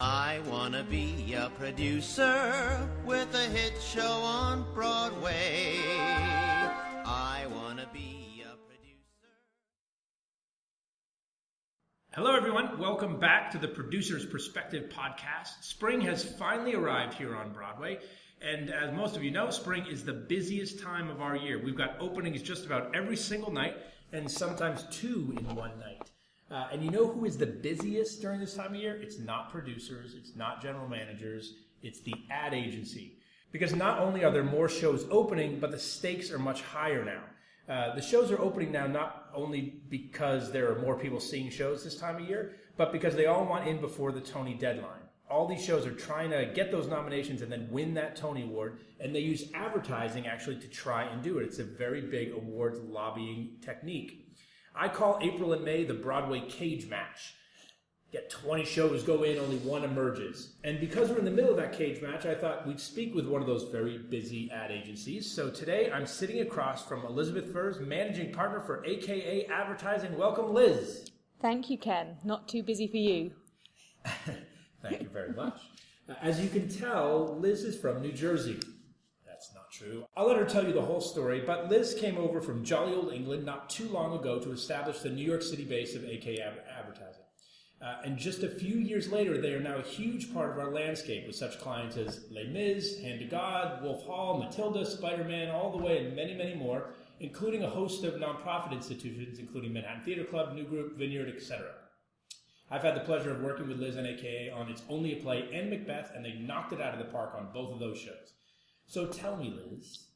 I wanna be a producer with a hit show on Broadway. I wanna be a producer. Hello everyone, welcome back to the Producer's Perspective podcast. Spring has finally arrived here on Broadway, and as most of you know, spring is the busiest time of our year. We've got openings just about every single night, and sometimes two in one night. And you know who is the busiest during this time of year? It's not producers, it's not general managers, it's the ad agency. Because not only are there more shows opening, but the stakes are much higher now. The shows are opening now not only because there are more people seeing shows this time of year, but because they all want in before the Tony deadline. All these shows are trying to get those nominations and then win that Tony Award, and they use advertising actually to try and do it. It's a very big awards lobbying technique. I call April and May the Broadway cage match. Get 20 shows go in, only one emerges. And because we're in the middle of that cage match, I thought we'd speak with one of those very busy ad agencies. So today I'm sitting across from Elizabeth Furze, managing partner for AKA Advertising. Welcome, Liz. Thank you, Ken. Not too busy for you. Thank you very much. As you can tell, Liz is from New Jersey. That's not true. I'll let her tell you the whole story, but Liz came over from jolly old England not too long ago to establish the New York City base of AKA Advertising. And just a few years later, they are now a huge part of our landscape with such clients as Les Mis, Hand to God, Wolf Hall, Matilda, Spider-Man, all the way, and many, many more, including a host of nonprofit institutions, including Manhattan Theater Club, New Group, Vineyard, etc. I've had the pleasure of working with Liz and AKA on It's Only a Play and Macbeth, and they knocked it out of the park on both of those shows. So tell me, Liz,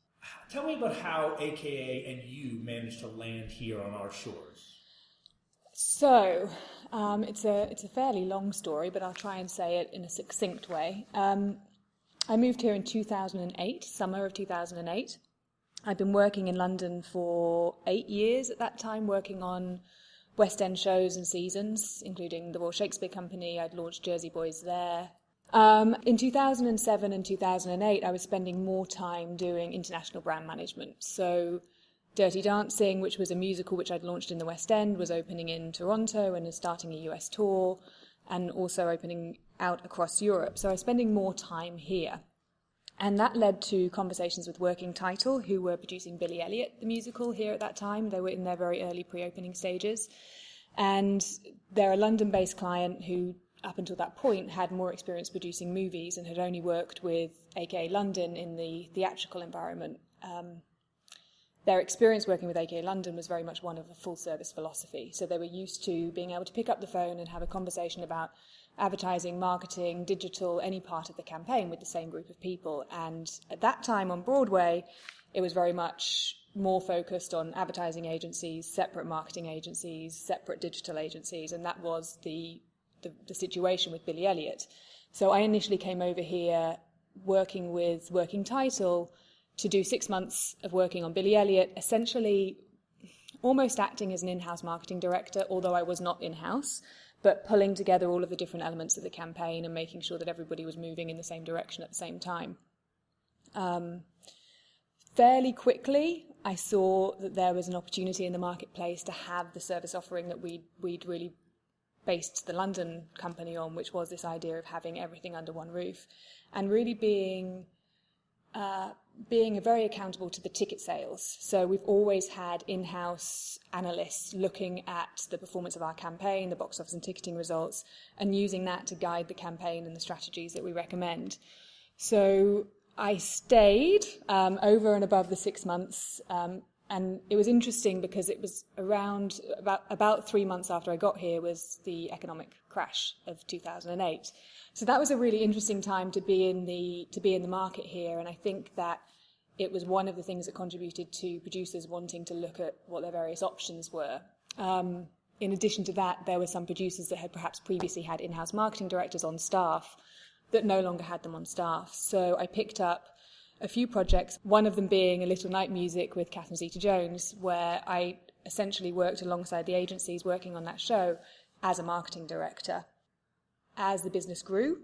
tell me about how AKA and you managed to land here on our shores. So, it's a fairly long story, but I'll try and say it in a succinct way. I moved here in 2008, summer of 2008. I'd been working in London for 8 years at that time, working on West End shows and seasons, including the Royal Shakespeare Company. I'd launched Jersey Boys there. In 2007 and 2008, I was spending more time doing international brand management. So Dirty Dancing, which was a musical which I'd launched in the West End, was opening in Toronto and is starting a US tour, and also opening out across Europe. So I was spending more time here. And that led to conversations with Working Title, who were producing Billy Elliot, the musical, here at that time. They were in their very early pre-opening stages. And they're a London-based client who, up until that point, had more experience producing movies and had only worked with AKA London in the theatrical environment. Their experience working with AKA London was very much one of a full-service philosophy. So they were used to being able to pick up the phone and have a conversation about advertising, marketing, digital, any part of the campaign with the same group of people. And at that time on Broadway, it was very much more focused on advertising agencies, separate marketing agencies, separate digital agencies, and that was the situation with Billy Elliot. So I initially came over here working with Working Title to do 6 months of working on Billy Elliot, essentially almost acting as an in-house marketing director, although I was not in-house, but pulling together all of the different elements of the campaign and making sure that everybody was moving in the same direction at the same time. Fairly quickly, I saw that there was an opportunity in the marketplace to have the service offering that we'd really based the London company on, which was this idea of having everything under one roof and really being very accountable to the ticket sales. So we've always had in-house analysts looking at the performance of our campaign, the box office and ticketing results, and using that to guide the campaign and the strategies that we recommend. So I stayed over and above the 6 months, and it was interesting because it was around about 3 months after I got here was the economic crash of 2008. So that was a really interesting time to be in the market here, and I think that it was one of the things that contributed to producers wanting to look at what their various options were. In addition to that, there were some producers that had perhaps previously had in-house marketing directors on staff that no longer had them on staff. So I picked up a few projects, one of them being A Little Night Music with Catherine Zeta-Jones, where I essentially worked alongside the agencies working on that show as a marketing director. As the business grew,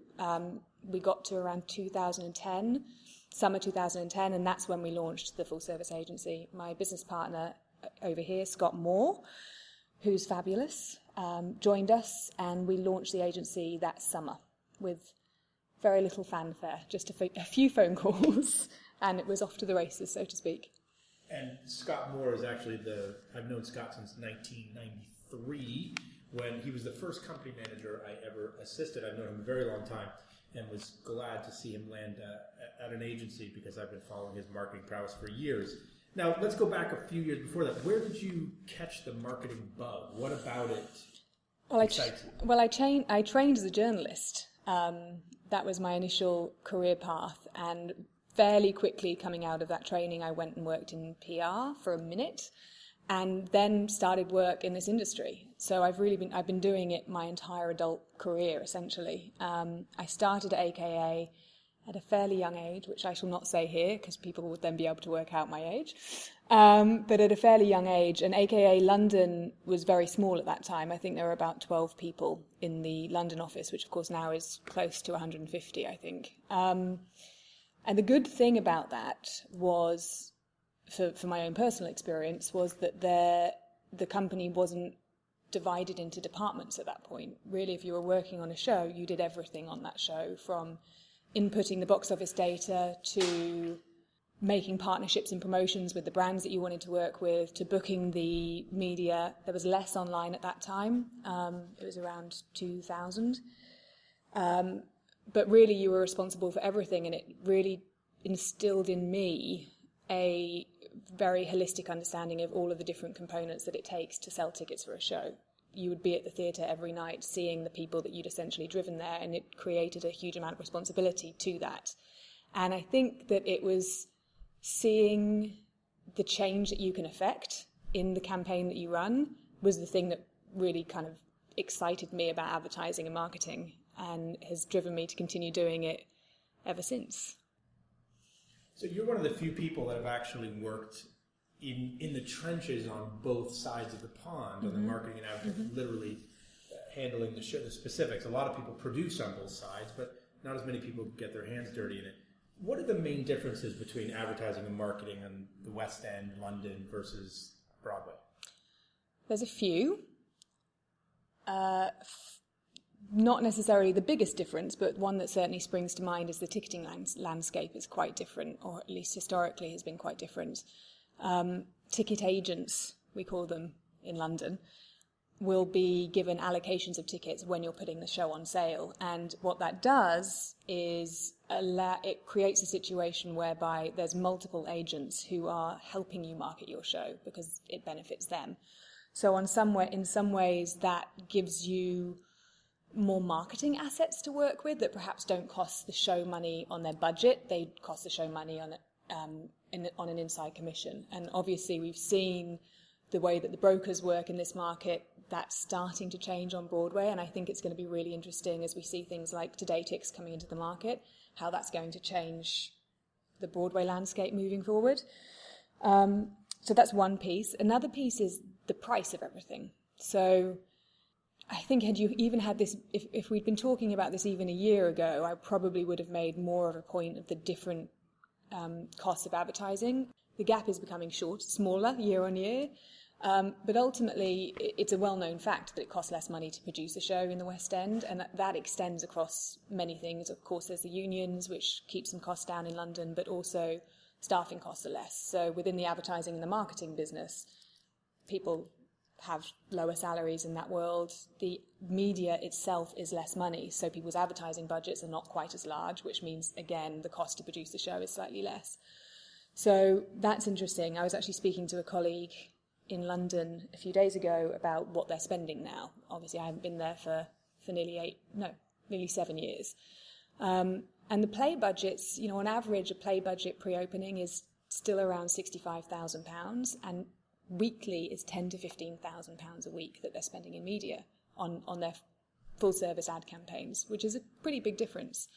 we got to around 2010, summer 2010, and that's when we launched the full service agency. My business partner over here, Scott Moore, who's fabulous, joined us, and we launched the agency that summer. with very little fanfare, just a few phone calls, and it was off to the races, so to speak. And Scott Moore is actually I've known Scott since 1993, when he was the first company manager I ever assisted. I've known him a very long time and was glad to see him land at an agency because I've been following his marketing prowess for years. Now, let's go back a few years before that. Where did you catch the marketing bug? What about it excites you? Well, I trained as a journalist. That was my initial career path, and fairly quickly coming out of that training, I went and worked in PR for a minute, and then started work in this industry. So I've been doing it my entire adult career, essentially. I started at AKA at a fairly young age, which I shall not say here because people would then be able to work out my age. But at a fairly young age, and AKA London was very small at that time. I think there were about 12 people in the London office, which of course now is close to 150, I think. And the good thing about that was, for my own personal experience, was that the company wasn't divided into departments at that point. Really, if you were working on a show, you did everything on that show, from inputting the box office data to making partnerships and promotions with the brands that you wanted to work with, to booking the media. There was less online at that time. It was around 2000. But really you were responsible for everything, and it really instilled in me a very holistic understanding of all of the different components that it takes to sell tickets for a show. You would be at the theatre every night seeing the people that you'd essentially driven there, and it created a huge amount of responsibility to that. And I think that it was seeing the change that you can affect in the campaign that you run was the thing that really kind of excited me about advertising and marketing, and has driven me to continue doing it ever since. So you're one of the few people that have actually worked in the trenches on both sides of the pond, on the marketing and advertising, literally handling the show, the specifics. A lot of people produce on both sides, but not as many people get their hands dirty in it. What are the main differences between advertising and marketing on the West End, London, versus Broadway? There's a few. Not necessarily the biggest difference, but one that certainly springs to mind is the ticketing landscape is quite different, or at least historically has been quite different. Ticket agents, we call them in London, will be given allocations of tickets when you're putting the show on sale. And what that does is it creates a situation whereby there's multiple agents who are helping you market your show because it benefits them. So in some ways that gives you more marketing assets to work with that perhaps don't cost the show money on their budget. They cost the show money on an inside commission. And obviously we've seen the way that the brokers work in this market. That's starting to change on Broadway, and I think it's going to be really interesting as we see things like Today Ticks coming into the market, how that's going to change the Broadway landscape moving forward. So that's one piece. Another piece is the price of everything. So I think had you even had this, if we'd been talking about this even a year ago, I probably would have made more of a point of the different costs of advertising. The gap is becoming smaller year on year. But ultimately, it's a well-known fact that it costs less money to produce a show in the West End, and that extends across many things. Of course, there's the unions, which keep some costs down in London, but also staffing costs are less. So within the advertising and the marketing business, people have lower salaries in that world. The media itself is less money, so people's advertising budgets are not quite as large, which means, again, the cost to produce the show is slightly less. So that's interesting. I was actually speaking to a colleague in London a few days ago about what they're spending now. Obviously, I haven't been there for nearly 7 years. And the play budgets, on average, a play budget pre-opening is still around £65,000, and weekly is £10,000 to £15,000 a week that they're spending in media on their full-service ad campaigns, which is a pretty big difference.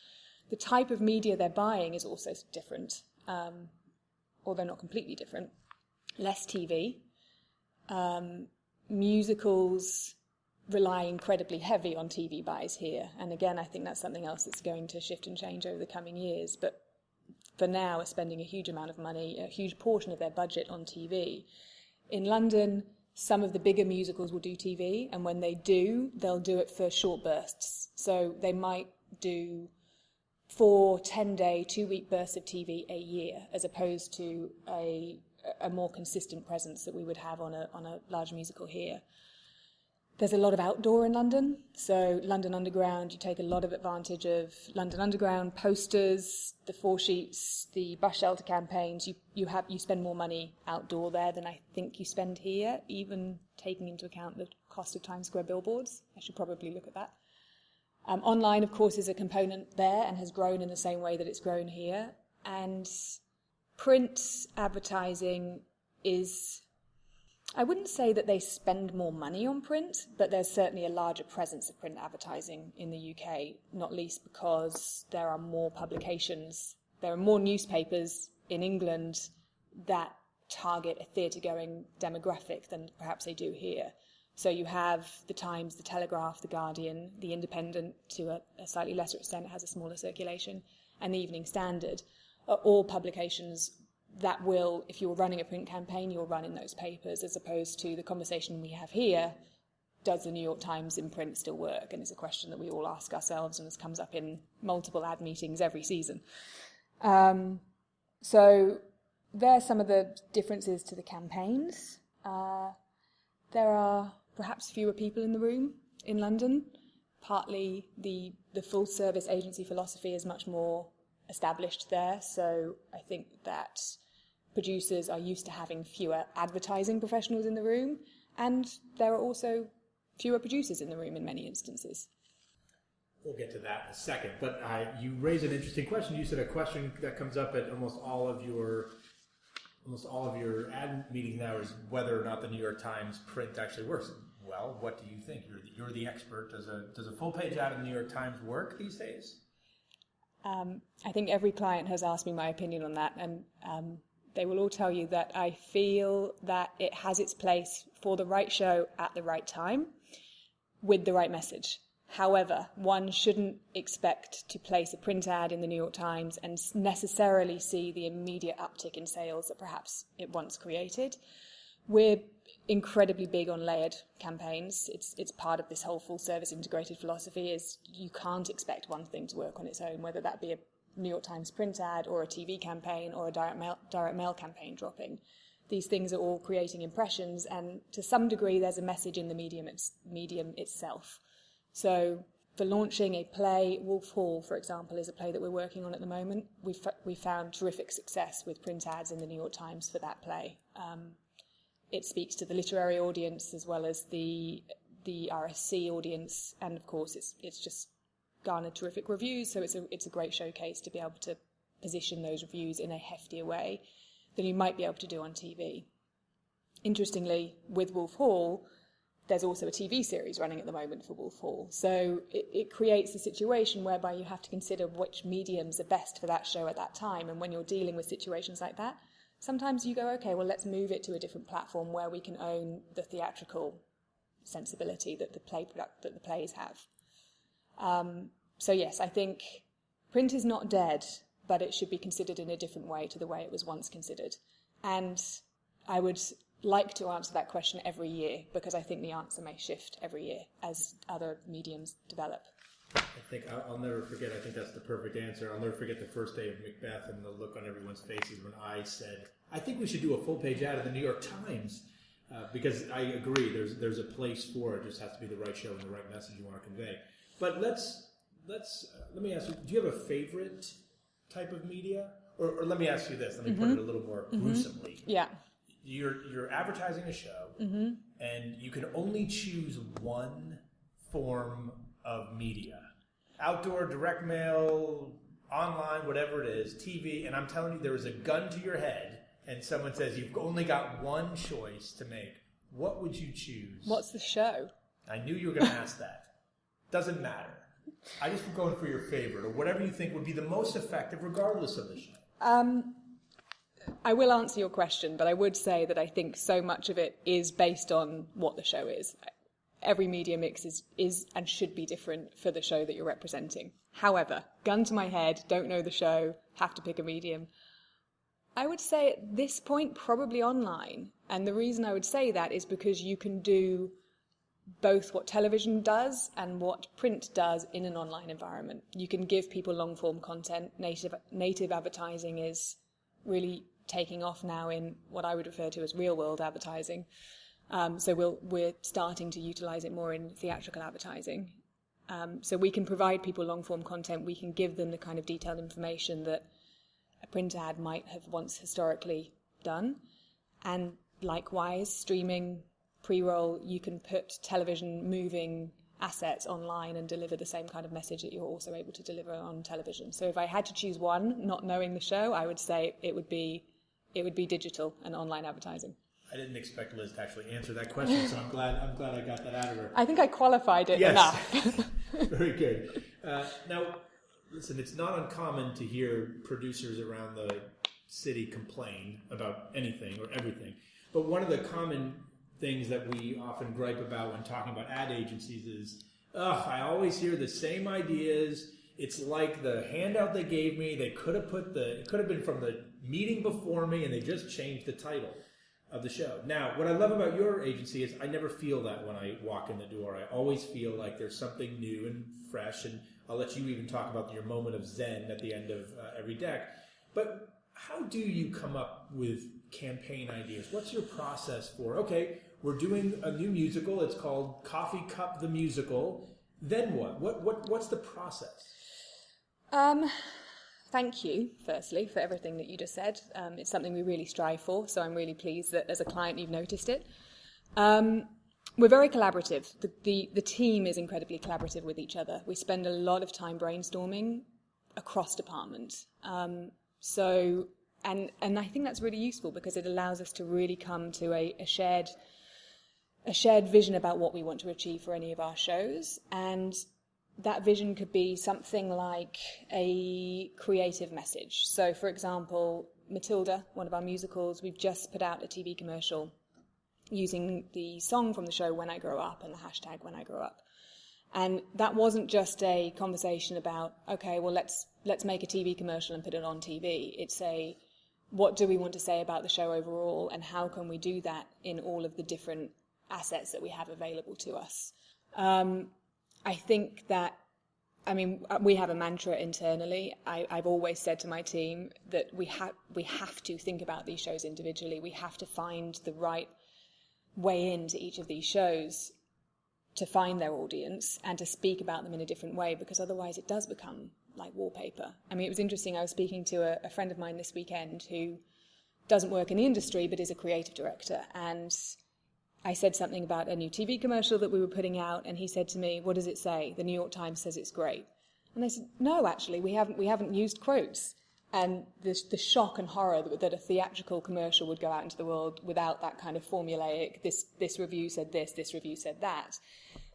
The type of media they're buying is also different, although not completely different. Less TV. Musicals rely incredibly heavy on TV buys here, and again I think that's something else that's going to shift and change over the coming years, but for now are spending a huge amount of money, a huge portion of their budget on TV. In London, some of the bigger musicals will do TV, and when they do, they'll do it for short bursts. So they might do 4 10-day, 2-week bursts of TV a year, as opposed to a more consistent presence that we would have on a large musical here. There's a lot of outdoor in London, so London Underground, you take a lot of advantage of London Underground posters, the 4 sheets, the bus shelter campaigns. You spend more money outdoor there than I think you spend here, even taking into account the cost of Times Square billboards. I should probably look at that. Online, of course, is a component there and has grown in the same way that it's grown here. And print advertising is, I wouldn't say that they spend more money on print, but there's certainly a larger presence of print advertising in the UK, not least because there are more publications, there are more newspapers in England that target a theatre-going demographic than perhaps they do here. So you have the Times, the Telegraph, the Guardian, the Independent, to a slightly lesser extent, has a smaller circulation, and the Evening Standard, are all publications that will, if you're running a print campaign, you'll run in those papers, as opposed to the conversation we have here, does the New York Times in print still work? And it's a question that we all ask ourselves, and this comes up in multiple ad meetings every season. So there are some of the differences to the campaigns. There are perhaps fewer people in the room in London. Partly the full service agency philosophy is much more established there, so I think that producers are used to having fewer advertising professionals in the room, and there are also fewer producers in the room in many instances. We'll get to that in a second, but you raise an interesting question. You said a question that comes up at almost all of your ad meetings now is whether or not the New York Times print actually works. Well, what do you think? You're the expert. Does a full page ad in the New York Times work these days? I think every client has asked me my opinion on that, and they will all tell you that I feel that it has its place for the right show at the right time with the right message. However, one shouldn't expect to place a print ad in the New York Times and necessarily see the immediate uptick in sales that perhaps it once created. We're incredibly big on layered campaigns. It's part of this whole full service integrated philosophy is you can't expect one thing to work on its own, whether that be a New York Times print ad or a TV campaign or a direct mail campaign dropping. These things are all creating impressions, and to some degree there's a message in the medium itself. So for launching a play, Wolf Hall, for example, is a play that we're working on at the moment. We found terrific success with print ads in the New York Times for that play. It speaks to the literary audience as well as the RSC audience, and of course it's just garnered terrific reviews, so it's a great showcase to be able to position those reviews in a heftier way than you might be able to do on TV. Interestingly, with Wolf Hall, there's also a TV series running at the moment for Wolf Hall, so it creates a situation whereby you have to consider which mediums are best for that show at that time, and when you're dealing with situations like that, sometimes you go, okay, well, let's move it to a different platform where we can own the theatrical sensibility that the plays have. So yes, I think print is not dead, but it should be considered in a different way to the way it was once considered. And I would like to answer that question every year, because I think the answer may shift every year as other mediums develop. I think I'll never forget, I think that's the perfect answer. I'll never forget the first day of Macbeth and the look on everyone's faces when I said, I think we should do a full-page ad in the New York Times, because I agree, there's a place for it. It just has to be the right show and the right message you want to convey. But let me ask you, do you have a favorite type of media? Or let me ask you this, let me put it a little more gruesomely. Yeah. You're advertising a show, and you can only choose one form of media. Outdoor, direct mail, online, whatever it is, TV, and I'm telling you, there is a gun to your head, and someone says you've only got one choice to make. What would you choose? What's the show? I knew you were going to ask that. Doesn't matter. I just was going for your favorite, or whatever you think would be the most effective, regardless of the show. I will answer your question, but I would say that I think so much of it is based on what the show is. Every media mix is and should be different for the show that you're representing. However, gun to my head, don't know the show, have to pick a medium. I would say at this point, probably online. And the reason I would say that is because you can do both what television does and what print does in an online environment. You can give people long-form content. Native advertising is really taking off now in what I would refer to as real-world advertising. So we're starting to utilize it more in theatrical advertising. So we can provide people long-form content. We can give them the kind of detailed information that a print ad might have once historically done. And likewise, streaming, pre-roll, you can put television moving assets online and deliver the same kind of message that you're also able to deliver on television. So if I had to choose one, not knowing the show, I would say it would be digital and online advertising. I didn't expect Liz to actually answer that question, so I'm glad I got that out of her. I think I qualified it enough. Very good. Now, listen, it's not uncommon to hear producers around the city complain about anything or everything. But one of the common things that we often gripe about when talking about ad agencies is, I always hear the same ideas. It's like the handout they gave me, it could have been from the meeting before me, and they just changed the title of the show. Now, what I love about your agency is I never feel that when I walk in the door. I always feel like there's something new and fresh, and I'll let you even talk about your moment of zen at the end of every deck. But how do you come up with campaign ideas? What's your process for, okay, we're doing a new musical, it's called Coffee Cup the Musical, then what? What's the process? Thank you, firstly, for everything that you just said. It's something we really strive for, so I'm really pleased that as a client you've noticed it. We're very collaborative. The team is incredibly collaborative with each other. We spend a lot of time brainstorming across departments. And I think that's really useful because it allows us to really come to a shared vision about what we want to achieve for any of our shows. And that vision could be something like a creative message. So, for example, Matilda, one of our musicals, we've just put out a TV commercial using the song from the show When I Grow Up and the hashtag When I Grow Up. And that wasn't just a conversation about, okay, well, let's make a TV commercial and put it on TV. It's what do we want to say about the show overall, and how can we do that in all of the different assets that we have available to us? I think that, we have a mantra internally. I've always said to my team that we have to think about these shows individually. We have to find the right way into each of these shows to find their audience and to speak about them in a different way, because otherwise it does become like wallpaper. It was interesting. I was speaking to a friend of mine this weekend who doesn't work in the industry but is a creative director, and I said something about a new TV commercial that we were putting out, and he said to me, "What does it say? The New York Times says it's great." And I said, "No, actually, we haven't used quotes." And the shock and horror that a theatrical commercial would go out into the world without that kind of formulaic, this review said this review said that.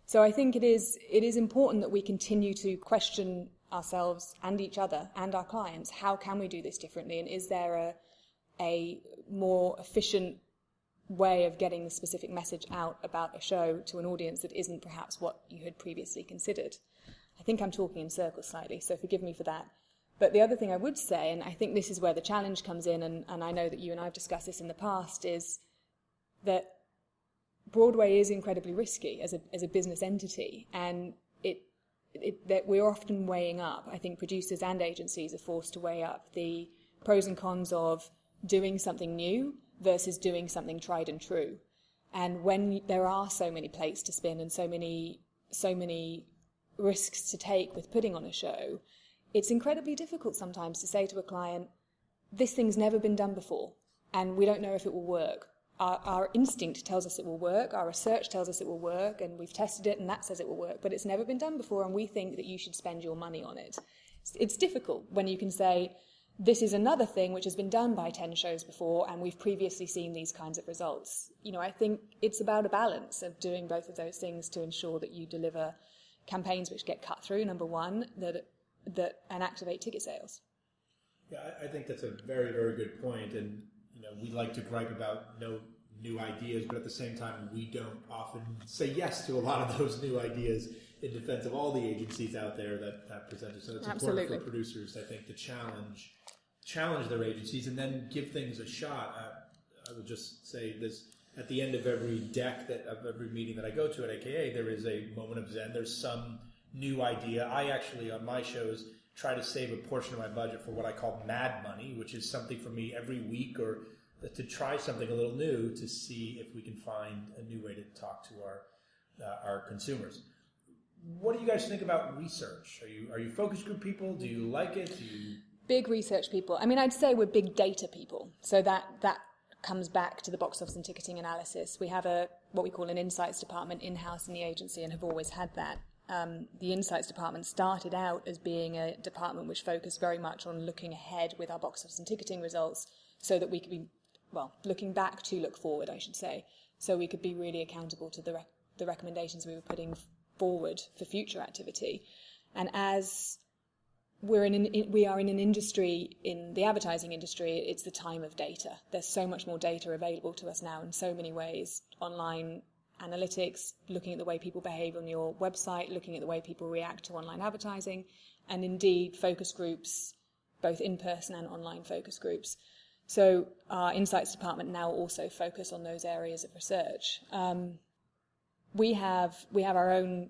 So I think it is important that we continue to question ourselves and each other and our clients. How can we do this differently? And is there a more efficient way of getting the specific message out about a show to an audience that isn't perhaps what you had previously considered? I think I'm talking in circles slightly, so forgive me for that. But the other thing I would say, and I think this is where the challenge comes in, and I know that you and I have discussed this in the past, is that Broadway is incredibly risky as a business entity, and that we're often weighing up. I think producers and agencies are forced to weigh up the pros and cons of doing something new versus doing something tried and true. And when there are so many plates to spin and so many risks to take with putting on a show, it's incredibly difficult sometimes to say to a client, this thing's never been done before, and we don't know if it will work. Our instinct tells us it will work, our research tells us it will work, and we've tested it and that says it will work, but it's never been done before, and we think that you should spend your money on it. It's difficult when you can say, this is another thing which has been done by 10 shows before, and we've previously seen these kinds of results. I think it's about a balance of doing both of those things to ensure that you deliver campaigns which get cut through, number one, and activate ticket sales. Yeah, I think that's a very, very good point. And we like to gripe about no new ideas, but at the same time, we don't often say yes to a lot of those new ideas in defense of all the agencies out there that present us. So it's Absolutely. Important for producers, I think, to challenge their agencies and then give things a shot. I would just say at the end of every of every meeting that I go to at AKA, there is a moment of Zen. There's some new idea. I actually, on my shows, try to save a portion of my budget for what I call mad money, which is something for me every week or to try something a little new to see if we can find a new way to talk to our consumers. What do you guys think about research? Are you focus group people? Do you like it? Big research people. I mean, I'd say we're big data people. So that comes back to the box office and ticketing analysis. We have what we call an insights department in-house in the agency and have always had that. The insights department started out as being a department which focused very much on looking ahead with our box office and ticketing results so that we could be, looking back to look forward, I should say, so we could be really accountable to the recommendations we were putting forward for future activity. And as we are in an industry, in the advertising industry, it's the time of data. There's so much more data available to us now in so many ways. Online analytics, looking at the way people behave on your website, looking at the way people react to online advertising, and indeed focus groups, both in-person and online focus groups. So our insights department now also focus on those areas of research. We have our own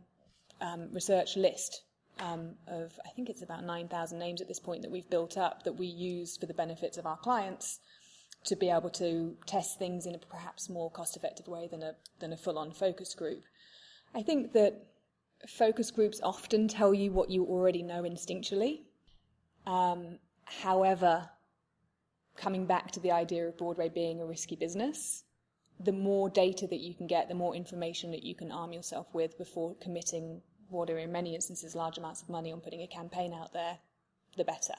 research list of, I think it's about 9,000 names at this point that we've built up that we use for the benefits of our clients to be able to test things in a perhaps more cost-effective way than a full-on focus group. I think that focus groups often tell you what you already know instinctually. However, coming back to the idea of Broadway being a risky business, the more data that you can get, the more information that you can arm yourself with before committing what are in many instances large amounts of money on putting a campaign out there, the better.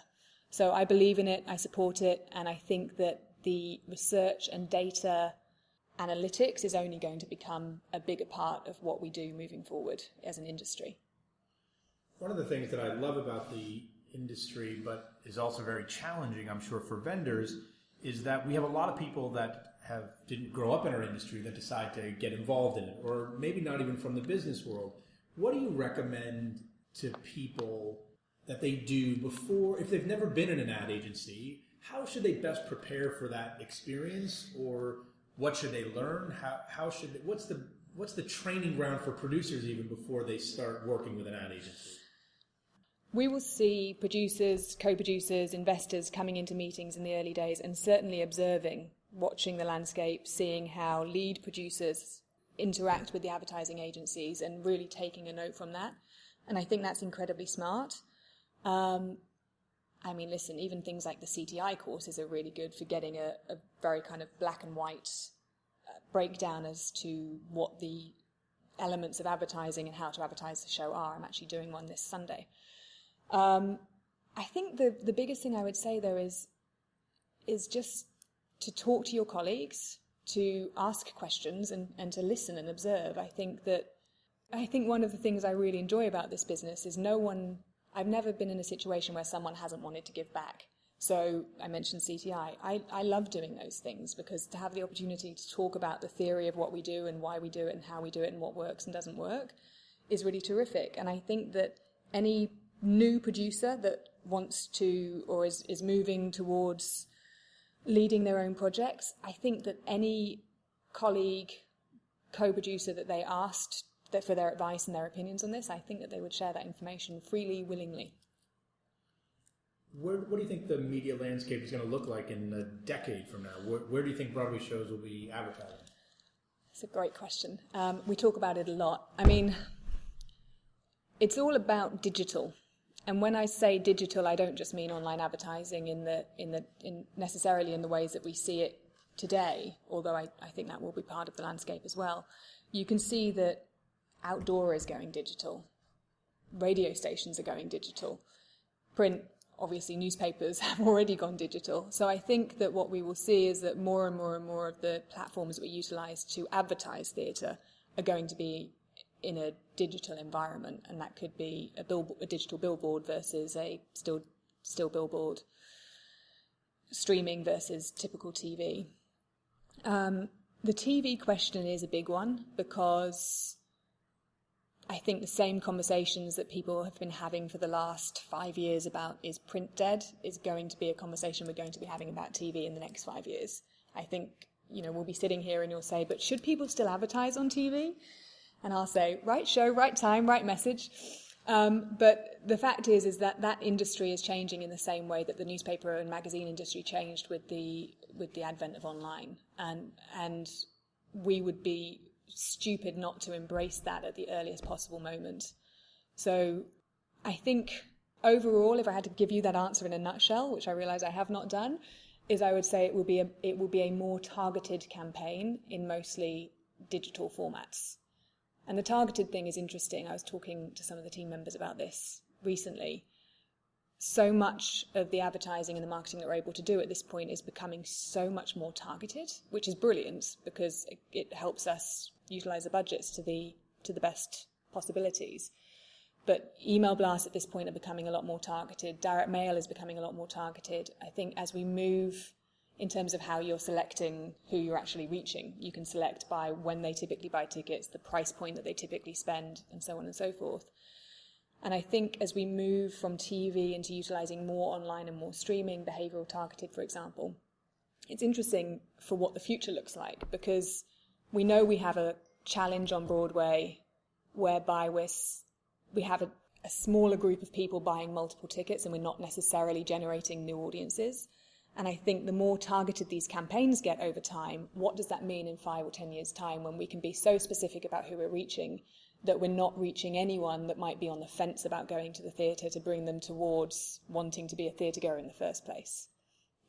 So I believe in it, I support it, and I think that the research and data analytics is only going to become a bigger part of what we do moving forward as an industry. One of the things that I love about the industry, but is also very challenging, I'm sure, for vendors, is that we have a lot of people that didn't grow up in our industry that decide to get involved in it, or maybe not even from the business world. What do you recommend to people that they do before, if they've never been in an ad agency, how should they best prepare for that experience, or what should they learn? What's the training ground for producers even before they start working with an ad agency? We will see producers, co-producers, investors coming into meetings in the early days and certainly observing, watching the landscape, seeing how lead producers interact with the advertising agencies and really taking a note from that. And I think that's incredibly smart. I mean, listen, even things like the CTI courses are really good for getting a very kind of black and white breakdown as to what the elements of advertising and how to advertise the show are. I'm actually doing one this Sunday. I think the biggest thing I would say, though, is just to talk to your colleagues, to ask questions and to listen and observe. I think one of the things I really enjoy about this business is I've never been in a situation where someone hasn't wanted to give back. So I mentioned CTI. I love doing those things because to have the opportunity to talk about the theory of what we do and why we do it and how we do it and what works and doesn't work is really terrific. And I think that any new producer that wants to or is moving towards leading their own projects, I think that any colleague, co-producer that they asked for their advice and their opinions on this, I think that they would share that information freely, willingly. What do you think the media landscape is going to look like in a decade from now? Where do you think Broadway shows will be advertising? It's a great question. We talk about it a lot. I mean, it's all about digital. And when I say digital, I don't just mean online advertising in necessarily in the ways that we see it today, although I think that will be part of the landscape as well. You can see that outdoor is going digital. Radio stations are going digital. Print, obviously newspapers have already gone digital. So I think that what we will see is that more and more and more of the platforms that we utilize to advertise theatre are going to be in a digital environment, and that could be a digital billboard versus a still billboard, streaming versus typical TV. The TV question is a big one because I think the same conversations that people have been having for the last 5 years about is print dead is going to be a conversation we're going to be having about TV in the next 5 years. I think, we'll be sitting here and you'll say, but should people still advertise on TV? And I'll say, right show, right time, right message. But the fact is that industry is changing in the same way that the newspaper and magazine industry changed with the advent of online. And we would be stupid not to embrace that at the earliest possible moment. So I think overall, if I had to give you that answer in a nutshell, which I realize I have not done, is I would say it will be a more targeted campaign in mostly digital formats. And the targeted thing is interesting. I was talking to some of the team members about this recently. So much of the advertising and the marketing that we're able to do at this point is becoming so much more targeted, which is brilliant because it helps us utilize the budgets to the best possibilities. But email blasts at this point are becoming a lot more targeted. Direct mail is becoming a lot more targeted. I think as we move in terms of how you're selecting who you're actually reaching, you can select by when they typically buy tickets, the price point that they typically spend, and so on and so forth. And I think as we move from TV into utilizing more online and more streaming, behavioral targeted, for example, it's interesting for what the future looks like, because we know we have a challenge on Broadway whereby we have a smaller group of people buying multiple tickets and we're not necessarily generating new audiences. And I think the more targeted these campaigns get over time, what does that mean in 5 or 10 years' time when we can be so specific about who we're reaching that we're not reaching anyone that might be on the fence about going to the theatre to bring them towards wanting to be a theatre goer in the first place?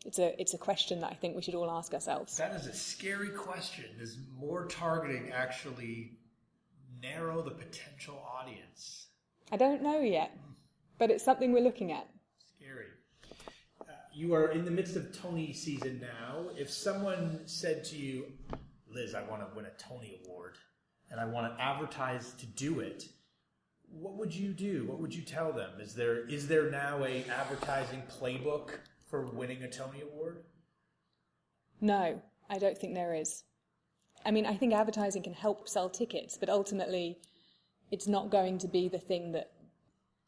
It's a question that I think we should all ask ourselves. That is a scary question. Does more targeting actually narrow the potential audience? I don't know yet, but it's something we're looking at. Scary. You are in the midst of Tony season now. If someone said to you, Liz, I want to win a Tony Award, and I want to advertise to do it, what would you do? What would you tell them? Is there now a advertising playbook for winning a Tony Award? No, I don't think there is. I mean, I think advertising can help sell tickets, but ultimately it's not going to be the thing that...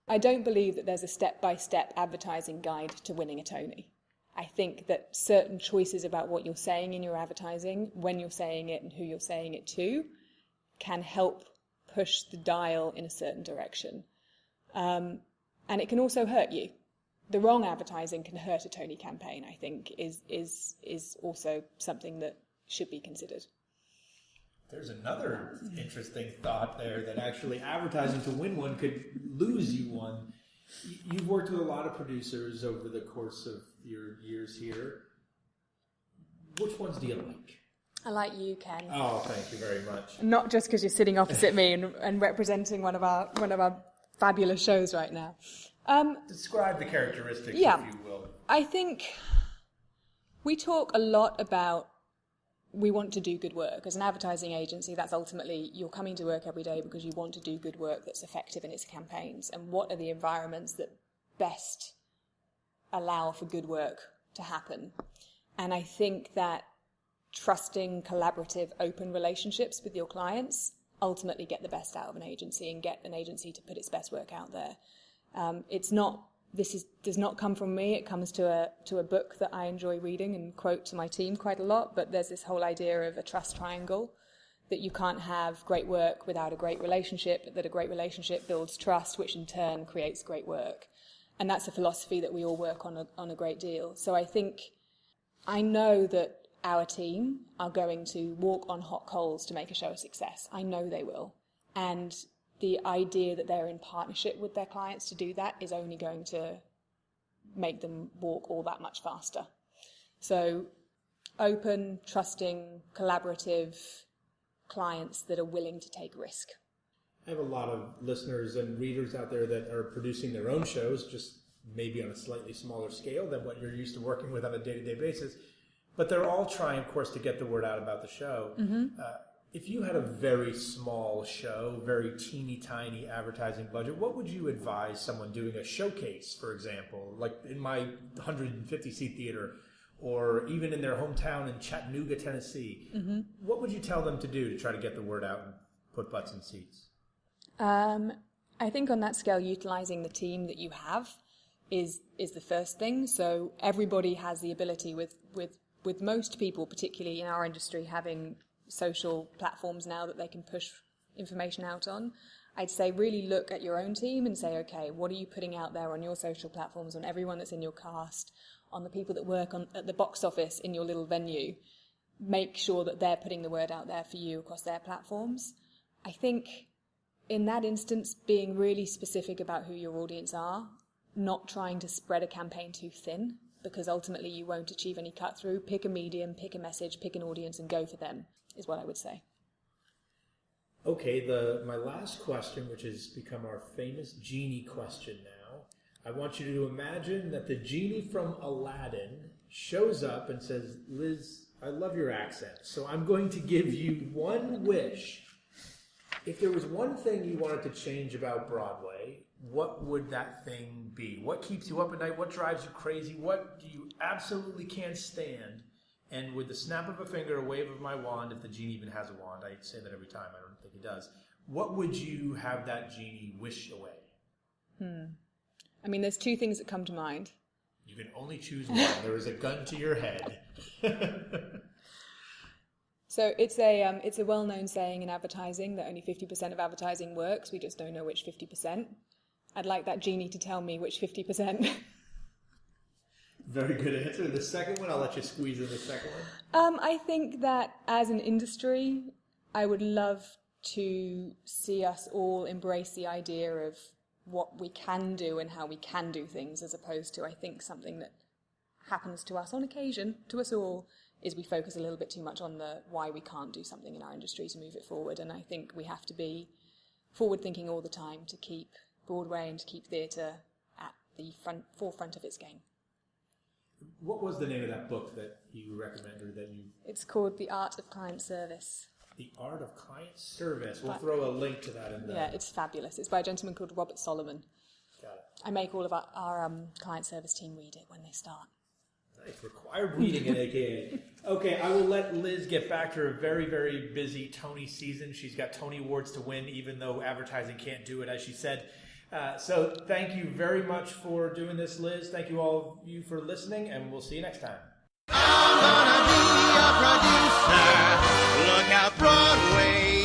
I don't believe that there's a step-by-step advertising guide to winning a Tony. I think that certain choices about what you're saying in your advertising, when you're saying it and who you're saying it to, can help push the dial in a certain direction. And it can also hurt you. The wrong advertising can hurt a Tony campaign, I think, is also something that should be considered. There's another interesting thought there, that actually advertising to win one could lose you one. You've worked with a lot of producers over the course of your years here. Which ones do you like? I like you, Ken. Oh, thank you very much. Not just because you're sitting opposite me and representing one of our fabulous shows right now. Describe the characteristics, if you will. I think we talk a lot about we want to do good work. As an advertising agency, that's ultimately you're coming to work every day because you want to do good work that's effective in its campaigns. And what are the environments that best allow for good work to happen? And I think that trusting, collaborative, open relationships with your clients ultimately get the best out of an agency and get an agency to put its best work out there. Does not come from me. It comes to a book that I enjoy reading and quote to my team quite a lot. But there's this whole idea of a trust triangle, that you can't have great work without a great relationship, that a great relationship builds trust, which in turn creates great work. And that's a philosophy that we all work on a great deal. So I know that our team are going to walk on hot coals to make a show a success. I know they will. And the idea that they're in partnership with their clients to do that is only going to make them walk all that much faster. So open, trusting, collaborative clients that are willing to take risk. I have a lot of listeners and readers out there that are producing their own shows, just maybe on a slightly smaller scale than what you're used to working with on a day-to-day basis. But they're all trying, of course, to get the word out about the show. Mm-hmm. If you had a very small show, very teeny tiny advertising budget, what would you advise someone doing a showcase, for example, like in my 150-seat theater, or even in their hometown in Chattanooga, Tennessee? Mm-hmm. What would you tell them to do to try to get the word out and put butts in seats? I think on that scale, utilizing the team that you have is the first thing. So everybody has the ability with with most people, particularly in our industry, having social platforms now that they can push information out on, I'd say really look at your own team and say, okay, what are you putting out there on your social platforms, on everyone that's in your cast, on the people that work at the box office in your little venue? Make sure that they're putting the word out there for you across their platforms. I think in that instance, being really specific about who your audience are, not trying to spread a campaign too thin, because ultimately you won't achieve any cut through. Pick a medium, pick a message, pick an audience, and go for them, is what I would say. Okay, my last question, which has become our famous genie question now. I want you to imagine that the genie from Aladdin shows up and says, Liz, I love your accent, so I'm going to give you one wish. If there was one thing you wanted to change about Broadway, what would that thing be? What keeps you up at night? What drives you crazy? What do you absolutely can't stand? And with the snap of a finger, a wave of my wand, if the genie even has a wand, I say that every time, I don't think he does, what would you have that genie wish away? I mean, there's two things that come to mind. You can only choose one. There is a gun to your head. So it's a well-known saying in advertising that only 50% of advertising works. We just don't know which 50%. I'd like that genie to tell me which 50%. Very good answer. The second one, I'll let you squeeze in the second one. I think that as an industry, I would love to see us all embrace the idea of what we can do and how we can do things, as opposed to, I think, something that happens to us on occasion, to us all, is we focus a little bit too much on the why we can't do something in our industry to move it forward. And I think we have to be forward-thinking all the time to keep Broadway and to keep theatre at the forefront of its game. What was the name of that book that you recommend, or that you... It's called The Art of Client Service. The Art of Client Service. We'll throw a link to that in there. Yeah, it's fabulous. It's by a gentleman called Robert Solomon. Got it. I make all of our client service team read it when they start. Nice. Required reading at AKA. Okay, I will let Liz get back to her very, very busy Tony season. She's got Tony Awards to win, even though advertising can't do it, as she said. So thank you very much for doing this, Liz. Thank you all of you for listening, and we'll see you next time. I'm gonna be a producer. Look out, Broadway.